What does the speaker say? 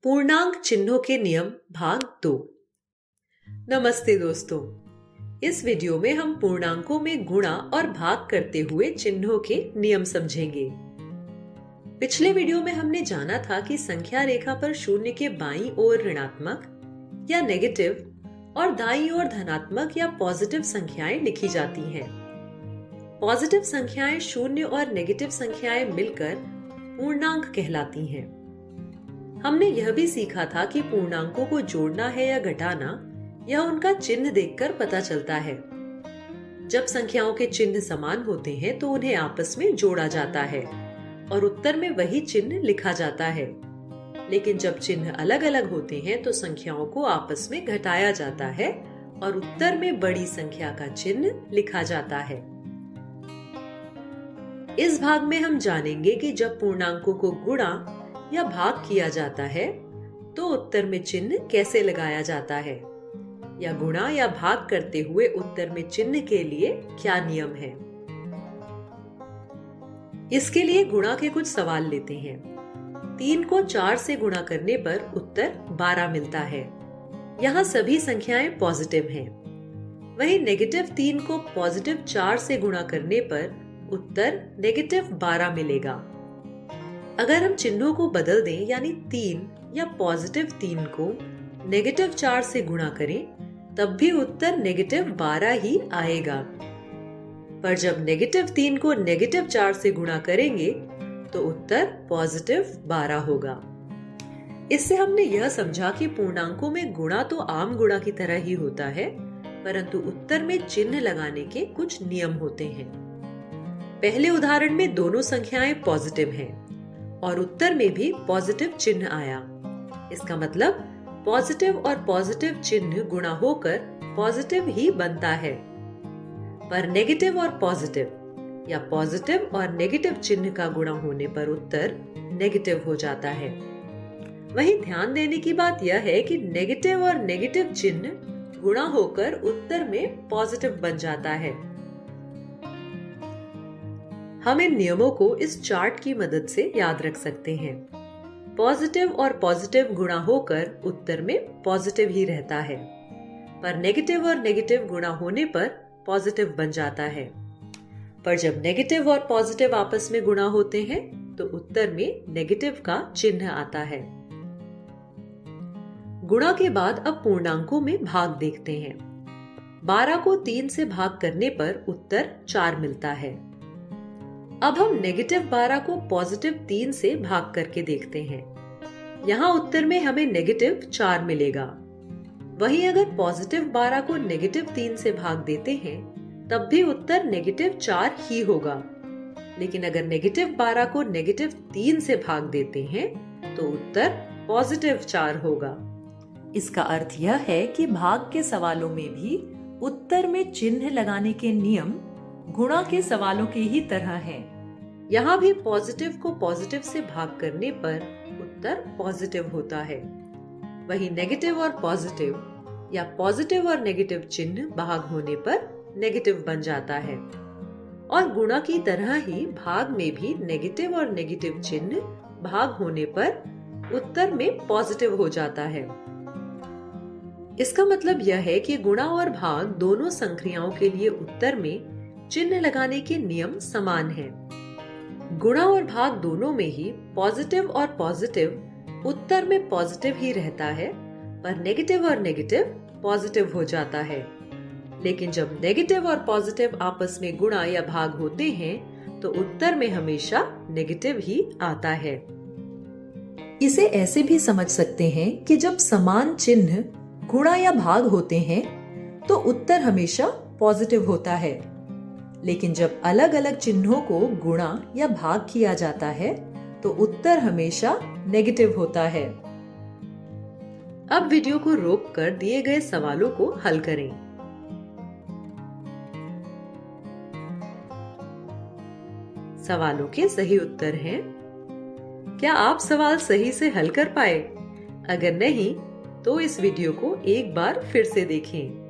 पूर्णांक चिन्हों के नियम भाग 2। नमस्ते दोस्तों, इस वीडियो में हम पूर्णांकों में गुणा और भाग करते हुए चिन्हों के नियम समझेंगे। पिछले वीडियो में हमने जाना था कि संख्या रेखा पर शून्य के बाईं ओर ऋणात्मक या नेगेटिव और दाईं ओर धनात्मक या पॉजिटिव संख्याएं लिखी जाती हैं। पॉजिटिव संख्याएं शून्य और नेगेटिव संख्याएं मिलकर पूर्णांक कहलाती हैं। हमने यह भी सीखा था कि पूर्णांकों को जोड़ना है या घटाना यह उनका चिन्ह देखकर पता चलता है। जब संख्याओं के चिन्ह समान होते हैं तो उन्हें आपस में जोड़ा जाता है और उत्तर में वही चिन्ह लिखा जाता है। लेकिन जब चिन्ह अलग अलग होते हैं तो संख्याओं को आपस में घटाया जाता है और उत्तर में बड़ी संख्या का चिन्ह लिखा जाता है। इस भाग में हम जानेंगे कि जब पूर्णांकों को गुणा या भाग किया जाता है तो उत्तर में चिन्ह कैसे लगाया जाता है, या गुणा या भाग करते हुए उत्तर में चिन्ह के लिए क्या नियम है। इसके लिए गुणा के कुछ सवाल लेते हैं। 3 को 4 से गुणा करने पर उत्तर 12 मिलता है। यहाँ सभी संख्याएं पॉजिटिव हैं। वहीं नेगेटिव 3 को पॉजिटिव 4 से गुणा करने पर उत्तर नेगेटिव 12 मिलेगा। अगर हम चिन्हों को बदल दें, यानी 3 या पॉजिटिव 3 को नेगेटिव 4 से गुणा करें, तब भी उत्तर नेगेटिव 12 ही आएगा। पर जब नेगेटिव 3 को नेगेटिव 4 से गुणा करेंगे तो उत्तर पॉजिटिव 12 होगा। इससे हमने यह समझा कि पूर्णांकों में गुणा तो आम गुणा की तरह ही होता है, परंतु उत्तर में चिन्ह लगाने के कुछ नियम होते हैं। पहले उदाहरण में दोनों संख्याएं पॉजिटिव हैं और उत्तर में भी पॉजिटिव चिन्ह आया। इसका मतलब पॉजिटिव और पॉजिटिव चिन्ह गुणा होकर पॉजिटिव ही बनता है। पर नेगेटिव और पॉजिटिव या पॉजिटिव और नेगेटिव चिन्ह का गुणा होने पर उत्तर नेगेटिव हो जाता है। वहीं ध्यान देने की बात यह है कि नेगेटिव और नेगेटिव चिन्ह गुणा होकर उत्तर में पॉजिटिव बन जाता है। हम इन नियमों को इस चार्ट की मदद से याद रख सकते हैं। पॉजिटिव और पॉजिटिव गुणा होकर उत्तर में पॉजिटिव ही रहता है, पर नेगेटिव और नेगेटिव गुणा होने पर पॉजिटिव बन जाता है। पर जब नेगेटिव और पॉजिटिव आपस में गुणा होते हैं तो उत्तर में नेगेटिव का चिन्ह आता है। गुणा के बाद अब पूर्णांकों में भाग देखते हैं। 12 को 3 से भाग करने पर उत्तर 4 मिलता है। अब हम नेगेटिव 12 को पॉजिटिव 3 से भाग करके देखते हैं। यहाँ उत्तर में हमें नेगेटिव 4 मिलेगा। वहीं अगर पॉजिटिव 12 को नेगेटिव 3 से भाग देते हैं तब भी उत्तर नेगेटिव 4 ही होगा। लेकिन अगर नेगेटिव 12 को नेगेटिव 3 से भाग देते हैं तो उत्तर पॉजिटिव 4 होगा। इसका अर्थ यह है कि भाग के सवालों में भी उत्तर में चिन्ह लगाने के नियम गुणा के सवालों की ही तरह है। यहाँ भी पॉजिटिव को पॉजिटिव से भाग करने पर उत्तर पॉजिटिव होता है। वहीं नेगेटिव और पॉजिटिव या पॉजिटिव और नेगेटिव चिन्ह भाग होने पर नेगेटिव बन जाता है। और गुणा की तरह ही भाग में भी नेगेटिव और नेगेटिव चिन्ह भाग होने पर उत्तर में पॉजिटिव हो जाता है। इसका मतलब यह है कि गुणा और भाग दोनों संख्याओं के लिए उत्तर में चिन्ह लगाने के नियम समान हैं। गुणा और भाग दोनों में ही पॉजिटिव और पॉजिटिव उत्तर में पॉजिटिव ही रहता है, पर नेगेटिव और नेगेटिव पॉजिटिव हो जाता है। लेकिन जब नेगेटिव और पॉजिटिव आपस में गुणा या भाग होते हैं तो उत्तर में हमेशा नेगेटिव ही आता है। इसे ऐसे भी समझ सकते हैं कि जब समान चिन्ह गुणा या भाग होते हैं तो उत्तर हमेशा पॉजिटिव होता है, लेकिन जब अलग अलग चिन्हों को गुणा या भाग किया जाता है तो उत्तर हमेशा नेगेटिव होता है। अब वीडियो को रोककर दिए गए सवालों को हल करें। सवालों के सही उत्तर हैं। क्या आप सवाल सही से हल कर पाए? अगर नहीं तो इस वीडियो को एक बार फिर से देखें।